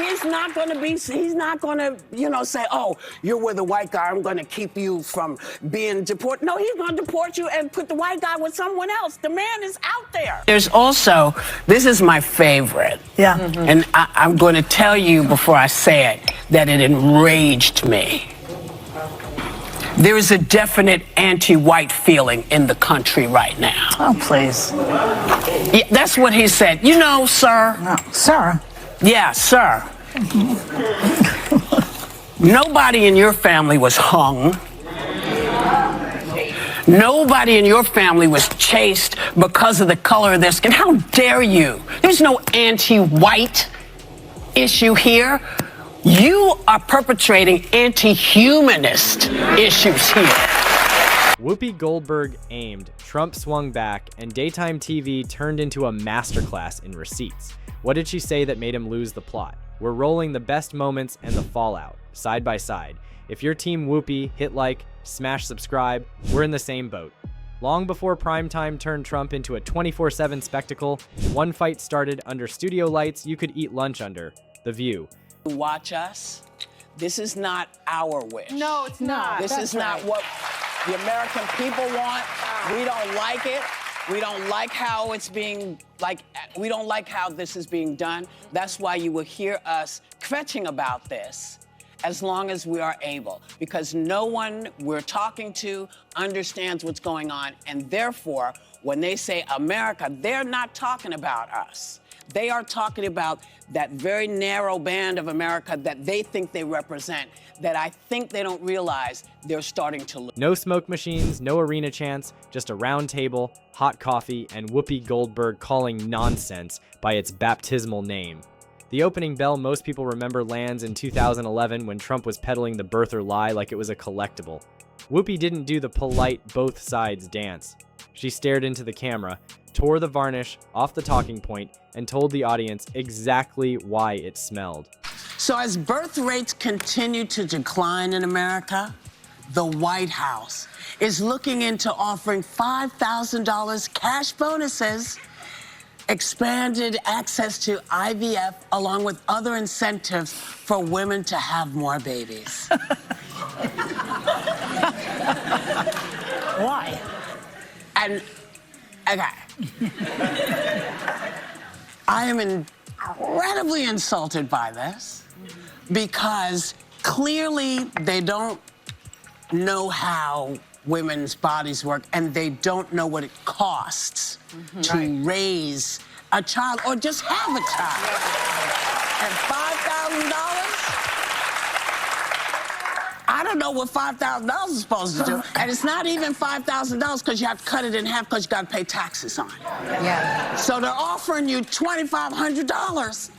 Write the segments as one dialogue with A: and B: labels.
A: he's not going to, say, oh, you're with a white guy, I'm going to keep you from being deported. No, he's going to deport you and put the white guy with someone else. The man is out there. There's also, this is my favorite.
B: Yeah.
A: Mm-hmm. And I'm going to tell you before I say it that it enraged me. There is a definite anti-white feeling in the country right now.
B: Oh, please.
A: Yeah, that's what he said. You know, sir.
B: No. Sir?
A: Yeah, sir. Nobody in your family was hung. Nobody in your family was chased because of the color of their skin. How dare you? There's no anti-white issue here. You are perpetrating anti-humanist issues here.
C: Whoopi Goldberg aimed, Trump swung back, and daytime TV turned into a masterclass in receipts. What did she say that made him lose the plot? We're rolling the best moments and the fallout, side by side. If you're Team Whoopi, hit like, smash subscribe, we're in the same boat. Long before primetime turned Trump into a 24/7 spectacle, one fight started under studio lights you could eat lunch under, The View.
A: Watch us. This is not our wish.
D: No, it's not.
A: This is not what the American people want. We don't like it. We don't like how it's being, we don't like how this is being done. That's why you will hear us kvetching about this as long as we are able, because no one we're talking to understands what's going on, and therefore, when they say America, they're not talking about us. They are talking about that very narrow band of America that they think they represent, that I think they don't realize they're starting to lose.
C: No smoke machines, no arena chants, just a round table, hot coffee, and Whoopi Goldberg calling nonsense by its baptismal name. The opening bell most people remember lands in 2011 when Trump was peddling the birther lie like it was a collectible. Whoopi didn't do the polite both sides dance. She stared into the camera, tore the varnish off the talking point, and told the audience exactly why it smelled.
A: So as birth rates continue to decline in America, the White House is looking into offering $5,000 cash bonuses, expanded access to IVF, along with other incentives for women to have more babies.
B: Why?
A: And, okay. I am incredibly insulted by this because clearly they don't know how women's bodies work and they don't know what it costs to raise a child or just have a child. And $5,000? I don't know what $5,000 is supposed to do. And it's not even $5,000 because you have to cut it in half because you got to pay taxes on it.
B: Yeah.
A: So they're offering you $2,500.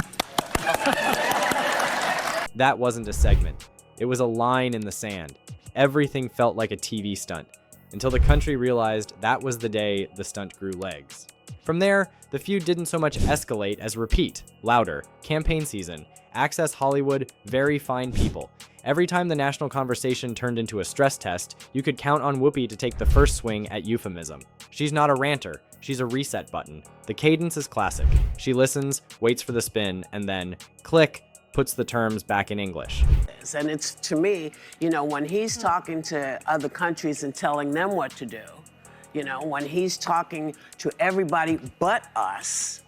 C: That wasn't a segment. It was a line in the sand. Everything felt like a TV stunt, until the country realized that was the day the stunt grew legs. From there, the feud didn't so much escalate as repeat, louder, campaign season, access Hollywood, very fine people. Every time the national conversation turned into a stress test, you could count on Whoopi to take the first swing at euphemism. She's not a ranter, she's a reset button. The cadence is classic. She listens, waits for the spin, and then, click, puts the terms back in English.
A: And it's, to me, when he's talking to other countries and telling them what to do, when he's talking to everybody but us,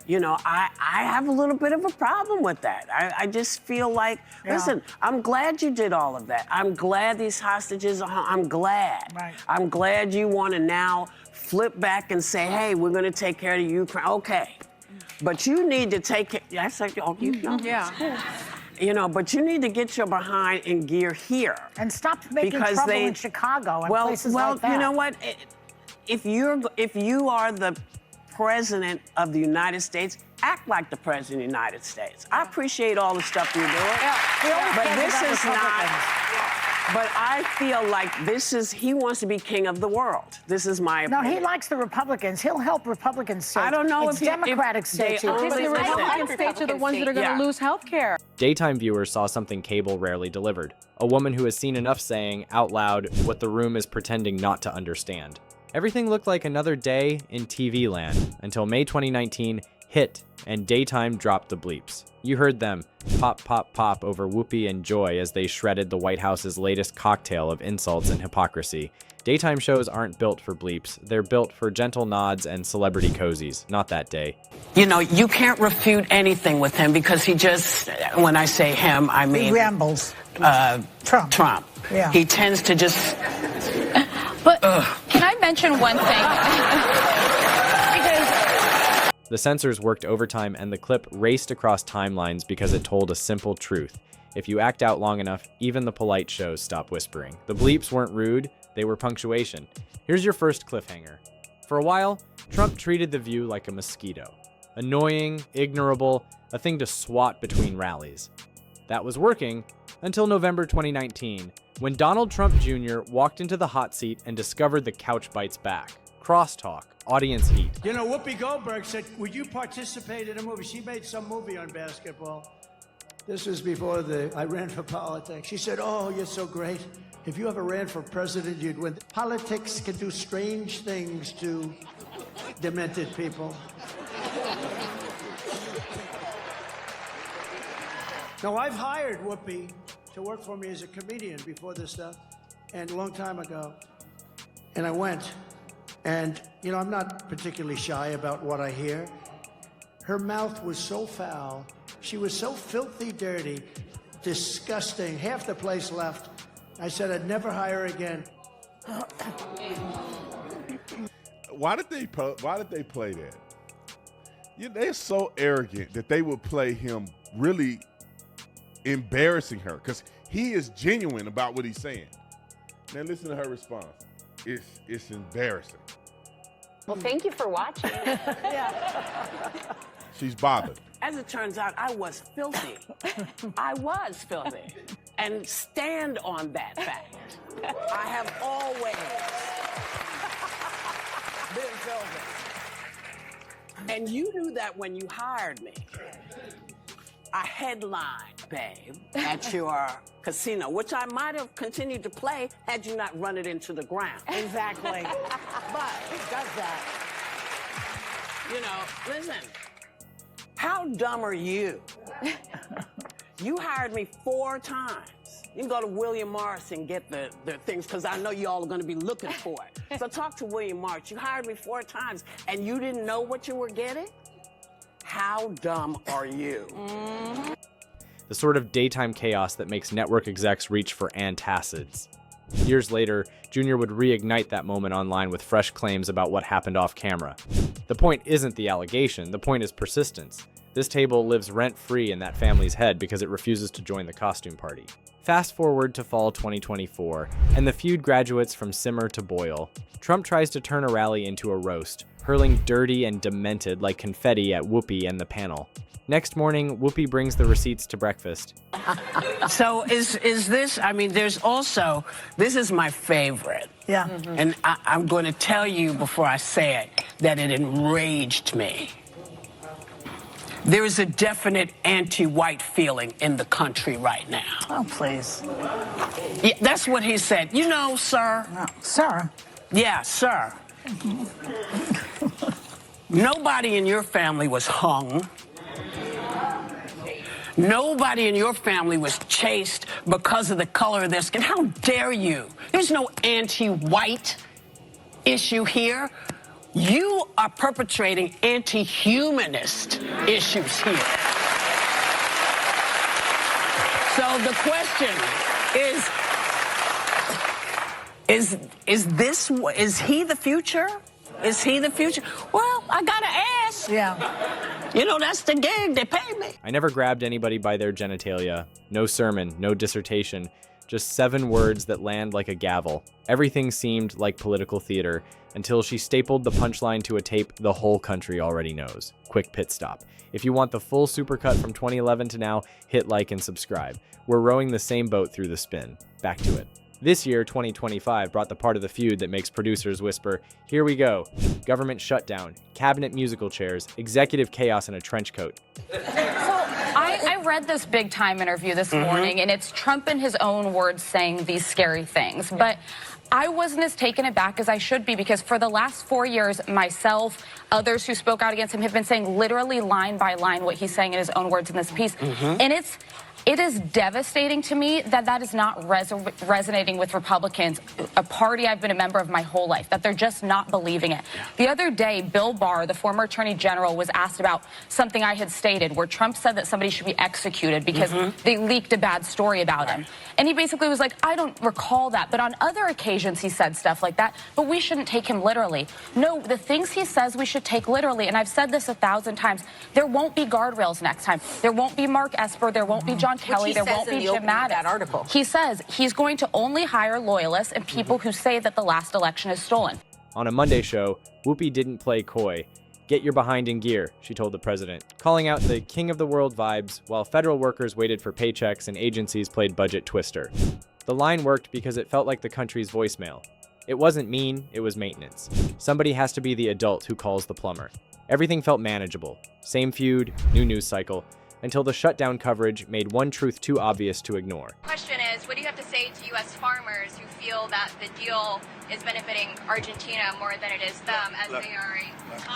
A: I have a little bit of a problem with that. I just feel like, listen, I'm glad you did all of that. I'm glad these hostages are home. I'm glad.
B: Right.
A: I'm glad you want to now flip back and say, hey, we're going to take care of Ukraine. Okay. But you need to take it. I said, oh, but you need to get your behind in gear here.
B: And stop making trouble in Chicago and places like that.
A: You know what? If you are the president of the United States, act like the president of the United States. I appreciate all the stuff you're doing, but this is not. But I feel like he wants to be king of the world. This is my opinion.
B: No, he likes the Republicans. He'll help Republican states.
A: I don't know
B: it's Democratic states.
D: The Republican states are the ones that are going to lose health care.
C: Daytime viewers saw something cable rarely delivered. A woman who has seen enough saying, out loud, what the room is pretending not to understand. Everything looked like another day in TV land until May 2019 hit and Daytime dropped the bleeps. You heard them pop, pop, pop over Whoopi and Joy as they shredded the White House's latest cocktail of insults and hypocrisy. Daytime shows aren't built for bleeps. They're built for gentle nods and celebrity cozies. Not that day.
A: You know, you can't refute anything with him because he just, when I say him, I mean...
B: He rambles.
A: Trump.
B: Yeah.
A: He tends to just...
E: But can I mention one thing?
C: The censors worked overtime and the clip raced across timelines because it told a simple truth. If you act out long enough, even the polite shows stop whispering. The bleeps weren't rude, they were punctuation. Here's your first cliffhanger. For a while, Trump treated The View like a mosquito. Annoying, ignorable, a thing to swat between rallies. That was working until November 2019, when Donald Trump Jr. walked into the hot seat and discovered the couch bites back. Crosstalk, audience heat.
F: You know, Whoopi Goldberg said, would you participate in a movie? She made some movie on basketball. This was before I ran for politics. She said, oh, you're so great. If you ever ran for president, you'd win. Politics can do strange things to demented people. Now, I've hired Whoopi to work for me as a comedian before this stuff, and a long time ago. And I went. And, you know, I'm not particularly shy about what I hear. Her mouth was so foul. She was so filthy dirty, disgusting. Half the place left. I said I'd never hire her again.
G: Why did they play that? They're so arrogant that they would play him really embarrassing her because he is genuine about what he's saying. Now listen to her response. It's embarrassing.
H: Well, thank you for watching.
G: She's bothered.
A: As it turns out, I was filthy. I was filthy. And stand on that fact. I have always been filthy. And you knew that when you hired me. I headlined, babe, at your casino, which I might have continued to play had you not run it into the ground.
B: Exactly. But he does that.
A: You know, listen, how dumb are you? You hired me 4 times. You can go to William Morris and get the things, because I know you all are going to be looking for it. So talk to William Morris. You hired me 4 times, and you didn't know what you were getting? How dumb are you?
C: The sort of daytime chaos that makes network execs reach for antacids. Years later, Jr. would reignite that moment online with fresh claims about what happened off camera. The point isn't the allegation, the point is persistence. This table lives rent-free in that family's head because it refuses to join the costume party. Fast forward to fall 2024, and the Feud graduates from simmer to boil. Trump tries to turn a rally into a roast, hurling dirty and demented like confetti at Whoopi and the panel. Next morning, Whoopi brings the receipts to breakfast.
A: So is this, I mean, there's also, this is my favorite.
B: Yeah.
A: And I'm going to tell you before I say it that it enraged me. There is a definite anti-white feeling in the country right now.
B: Oh, please.
A: Yeah, that's what he said. You know, sir.
B: No. Sir?
A: Yeah, sir. Nobody in your family was hung. Nobody in your family was chased because of the color of their skin. How dare you? There's no anti-white issue here. You are perpetrating anti-humanist issues here. So the question is he the future? Is he the future? Well, I gotta ask.
B: Yeah.
A: You know, that's the gig. They pay me.
C: I never grabbed anybody by their genitalia. No sermon, no dissertation. Just 7 words that land like a gavel. Everything seemed like political theater until she stapled the punchline to a tape the whole country already knows. Quick pit stop. If you want the full supercut from 2011 to now, hit like and subscribe. We're rowing the same boat through the spin. Back to it. This year, 2025, brought the part of the feud that makes producers whisper, "Here we go. Government shutdown, cabinet musical chairs, executive chaos in a trench coat."
E: So I read this big-time interview this morning, and it's Trump in his own words saying these scary things. But I wasn't as taken aback as I should be, because for the last 4 years, myself, others who spoke out against him have been saying literally line by line what he's saying in his own words in this piece. And it is devastating to me that that is not resonating with Republicans, a party I've been a member of my whole life, that they're just not believing it. The other day, Bill Barr, the former attorney general, was asked about something I had stated where Trump said that somebody should be executed because they leaked a bad story about him. And he basically was like, I don't recall that, but on other occasions he said stuff like that, but we shouldn't take him literally. No, the things he says we should take literally, and I've said this 1,000 times, there won't be guardrails next time. There won't be Mark Esper, there won't be John Kelly, there won't be Jim Mattis. He says he's going to only hire loyalists and people who say that the last election is stolen.
C: On a Monday show, Whoopi didn't play coy. Get your behind in gear, she told the president, calling out the king of the world vibes while federal workers waited for paychecks and agencies played budget twister. The line worked because it felt like the country's voicemail. It wasn't mean, it was maintenance. Somebody has to be the adult who calls the plumber. Everything felt manageable. Same feud, new news cycle, until the shutdown coverage made one truth too obvious to ignore.
I: Question is, what do you have to say to U.S. farmers who feel that the deal is benefiting Argentina more than it is them, as they are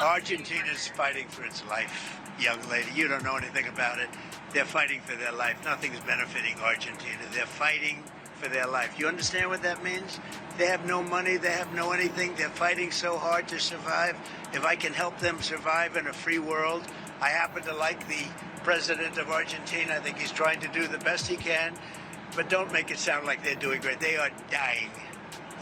J: Argentina's fighting for its life, young lady. You don't know anything about it. They're fighting for their life. Nothing's benefiting Argentina. They're fighting for their life. You understand what that means? They have no money. They have no anything. They're fighting so hard to survive. If I can help them survive in a free world, I happen to like the president of Argentina. I think he's trying to do the best he can, but don't make it sound like they're doing great. They are dying,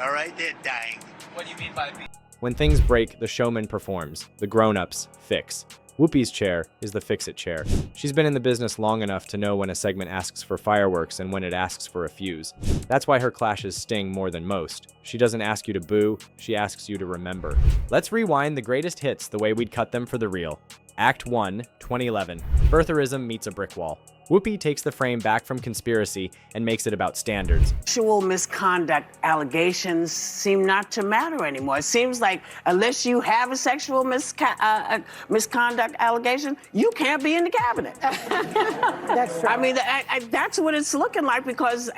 J: all right? They're dying. What do you mean by being?
C: When things break, the showman performs. The grown-ups fix. Whoopi's chair is the fix-it chair. She's been in the business long enough to know when a segment asks for fireworks and when it asks for a fuse. That's why her clashes sting more than most. She doesn't ask you to boo, she asks you to remember. Let's rewind the greatest hits the way we'd cut them for the real. Act 1, 2011. Birtherism meets a brick wall. Whoopi takes the frame back from conspiracy and makes it about standards.
A: Sexual misconduct allegations seem not to matter anymore. It seems like unless you have a sexual misconduct allegation, you can't be in the cabinet.
B: That's true.
A: I mean, that's what it's looking like because,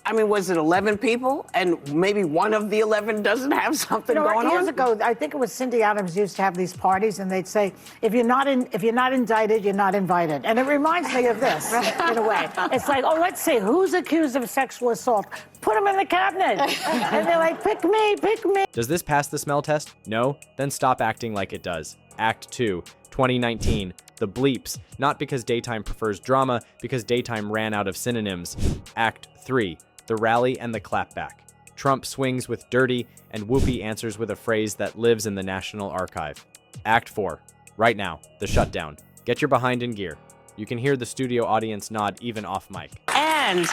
A: I mean, was it 11 people? And maybe one of the 11 doesn't have something going on?
B: Years ago, I think it was Cindy Adams used to have these parties, and they'd say, if you're not indicted, you're not invited. And it reminds me of this, in a way. It's like, oh, let's see, who's accused of sexual assault? Put them in the cabinet. And they're like, pick me, pick me.
C: Does this pass the smell test? No? Then stop acting like it does. Act 2, 2019. The bleeps, not because daytime prefers drama, because daytime ran out of synonyms. Act 3. The rally and the clapback. Trump swings with dirty, and Whoopi answers with a phrase that lives in the National Archive. Act 4. Right now, the shutdown. Get your behind in gear. You can hear the studio audience nod even off mic.
A: And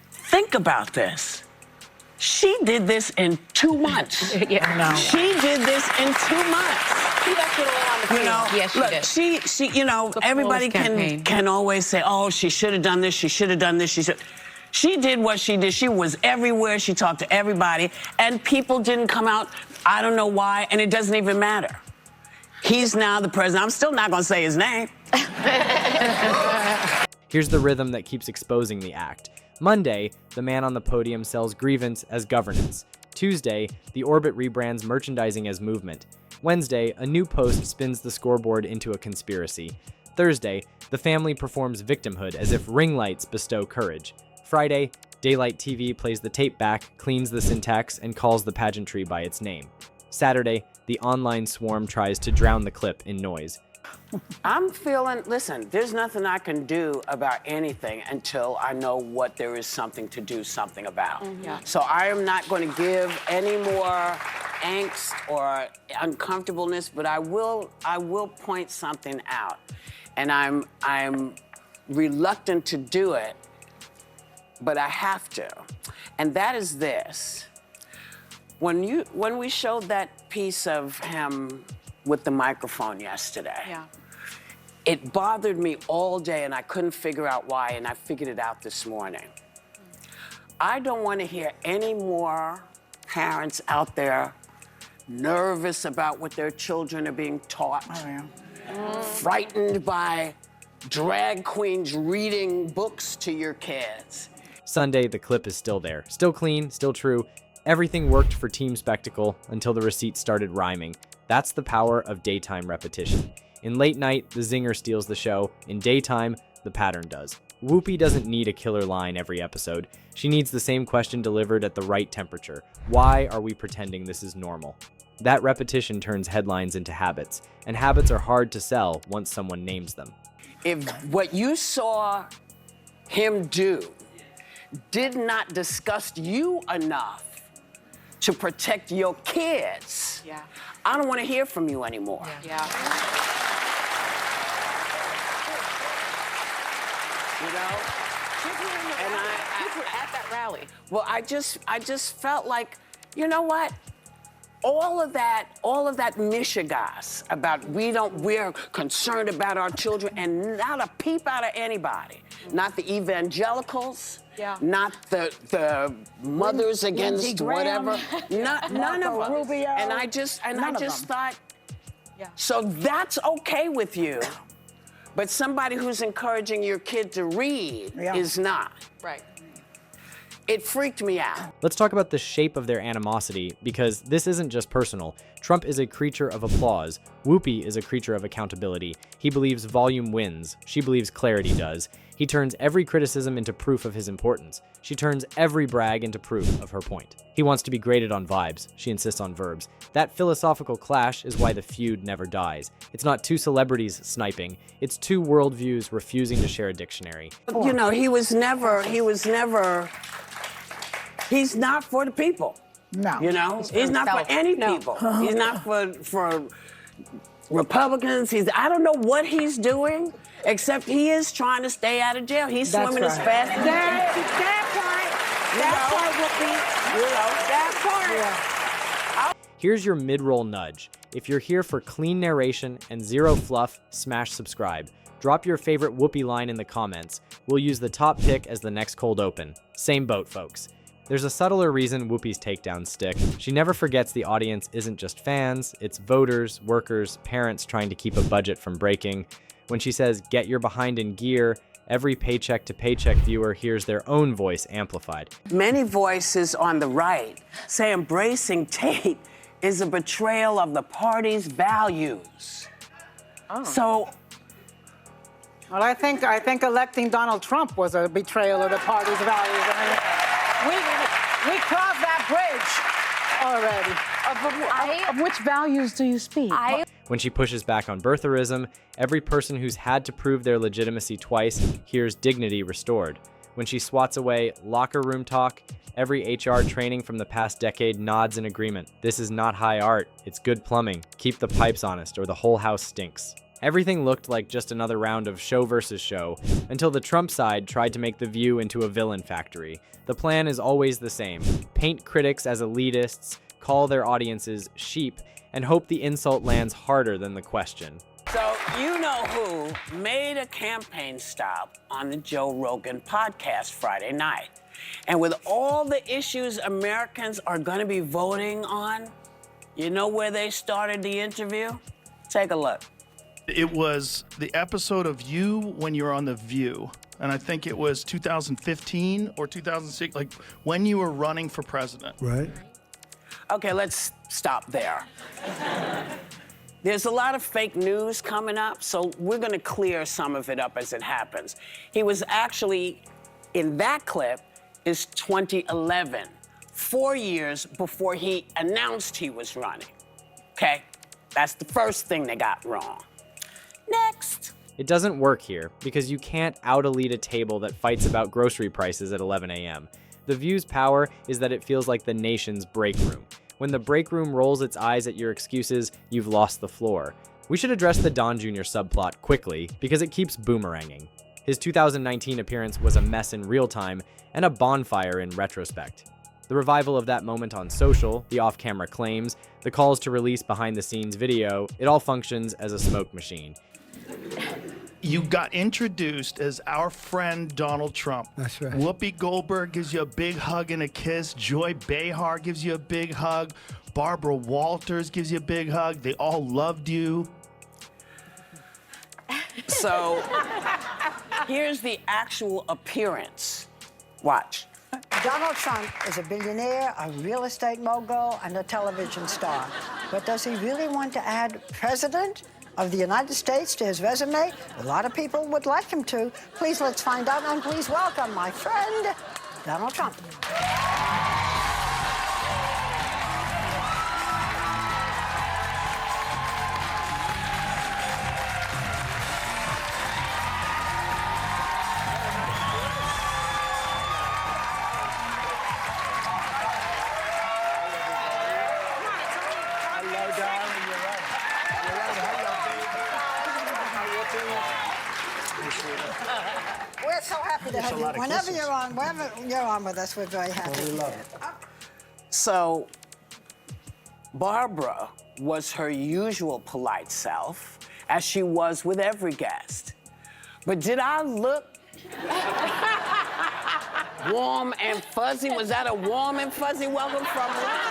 A: think about this. She did this in 2 months.
B: Yeah, no.
A: She did this in 2 months.
H: She left it all on the field.
E: Yes, she
A: look,
E: did.
A: she, you know, everybody can always say, oh, she should have done this, she should have done this, She did what she did. She was everywhere. She talked to everybody. And people didn't come out. I don't know why, and it doesn't even matter. He's now the president. I'm still not going to say his name.
C: Here's the rhythm that keeps exposing the act. Monday, the man on the podium sells grievance as governance. Tuesday, the orbit rebrands merchandising as movement. Wednesday, a new post spins the scoreboard into a conspiracy. Thursday, the family performs victimhood as if ring lights bestow courage. Friday, Daylight TV plays the tape back, cleans the syntax, and calls the pageantry by its name. Saturday, the online swarm tries to drown the clip in noise.
A: I'm feeling, listen, there's nothing I can do about anything until I know what there is something to do something about. So I am not going to give any more angst or uncomfortableness, but I will point something out. And I'm reluctant to do it, but I have to. And that is this. When we showed that piece of him with the microphone yesterday, it bothered me all day and I couldn't figure out why, and I figured it out this morning. I don't want to hear any more parents out there nervous about what their children are being taught, frightened by drag queens reading books to your kids.
C: Sunday, the clip is still there. Still clean, still true. Everything worked for team spectacle until the receipts started rhyming. That's the power of daytime repetition. In late night, the zinger steals the show. In daytime, the pattern does. Whoopi doesn't need a killer line every episode. She needs the same question delivered at the right temperature. Why are we pretending this is normal? That repetition turns headlines into habits, and habits are hard to sell once someone names them.
A: If what you saw him do did not disgust you enough to protect your kids, I don't want to hear from you anymore.
D: Yeah.
A: You know?
D: And you were at that rally.
A: Well, I just felt like, you know what? All of that mishigas about we're concerned about our children, and not a peep out of anybody. Not the evangelicals, not the mothers against whatever, none of them.
B: Rubio,
A: and I just thought, so that's okay with you, but somebody who's encouraging your kid to read is not.
D: Right.
A: It freaked me out.
C: Let's talk about the shape of their animosity, because this isn't just personal. Trump is a creature of applause. Whoopi is a creature of accountability. He believes volume wins. She believes clarity does. He turns every criticism into proof of his importance. She turns every brag into proof of her point. He wants to be graded on vibes. She insists on verbs. That philosophical clash is why the feud never dies. It's not two celebrities sniping. It's two worldviews refusing to share a dictionary.
A: You know, he's not for the people.
B: No.
A: You know, he's not for any people. He's not for Republicans. I don't know what he's doing, except he is trying to stay out of jail. He's swimming as fast as he can.
C: Here's your mid-roll nudge. If you're here for clean narration and zero fluff, smash subscribe. Drop your favorite Whoopi line in the comments. We'll use the top pick as the next cold open. Same boat, folks. There's a subtler reason Whoopi's takedowns stick. She never forgets the audience isn't just fans, it's voters, workers, parents trying to keep a budget from breaking. When she says, "Get your behind in gear," every paycheck-to-paycheck viewer hears their own voice amplified.
A: Many voices on the right say embracing Tate is a betrayal of the party's values. So,
K: well, I think electing Donald Trump was a betrayal of the party's values. I mean, we crossed that bridge already.
D: Of which values do you speak?
C: When she pushes back on birtherism, every person who's had to prove their legitimacy twice hears dignity restored. When she swats away locker room talk, every HR training from the past decade nods in agreement. This is not high art, it's good plumbing. Keep the pipes honest or the whole house stinks. Everything looked like just another round of show versus show, until the Trump side tried to make The View into a villain factory. The plan is always the same. Paint critics as elitists, call their audiences sheep, and hope the insult lands harder than the question.
A: So you know who made a campaign stop on the Joe Rogan podcast Friday night. And with all the issues Americans are going to be voting on, you know where they started the interview? Take a look.
L: It was the episode of you when you were on The View. And I think it was 2015 or 2006, like when you were running for president.
F: Right.
A: Okay, let's stop there. There's a lot of fake news coming up, so we're going to clear some of it up as it happens. He was actually, in that clip, is 2011, 4 years before he announced he was running. Okay? That's the first thing they got wrong. Next.
C: It doesn't work here, because you can't out-elite a table that fights about grocery prices at 11 a.m. The View's power is that it feels like the nation's break room. When the break room rolls its eyes at your excuses, you've lost the floor. We should address the Don Jr. subplot quickly, because it keeps boomeranging. His 2019 appearance was a mess in real time, and a bonfire in retrospect. The revival of that moment on social, the off-camera claims, the calls to release behind-the-scenes video, it all functions as a smoke machine.
L: You got introduced as our friend Donald Trump.
F: That's right.
L: Whoopi Goldberg gives you a big hug and a kiss. Joy Behar gives you a big hug. Barbara Walters gives you a big hug. They all loved you.
A: So, here's the actual appearance Watch.
M: Donald Trump is a billionaire, a real estate mogul, and a television star. But does he really want to add President of the United States to his resume? A lot of people would like him to. Please, let's find out, and please welcome my friend, Donald Trump. We're so happy to have you. Whenever you're on with us, we're very happy.
A: So, Barbara was her usual polite self, as she was with every guest. But did I look warm and fuzzy? Was that a warm and fuzzy welcome from her?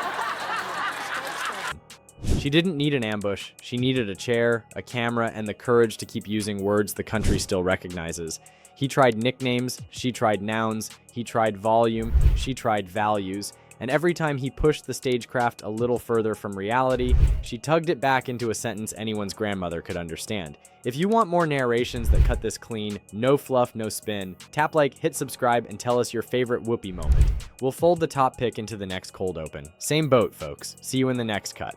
C: She didn't need an ambush. She needed a chair, a camera, and the courage to keep using words the country still recognizes. He tried nicknames, she tried nouns, he tried volume, she tried values, and every time he pushed the stagecraft a little further from reality, she tugged it back into a sentence anyone's grandmother could understand. If you want more narrations that cut this clean, no fluff, no spin, tap like, hit subscribe, and tell us your favorite Whoopi moment. We'll fold the top pick into the next cold open. Same boat, folks. See you in the next cut.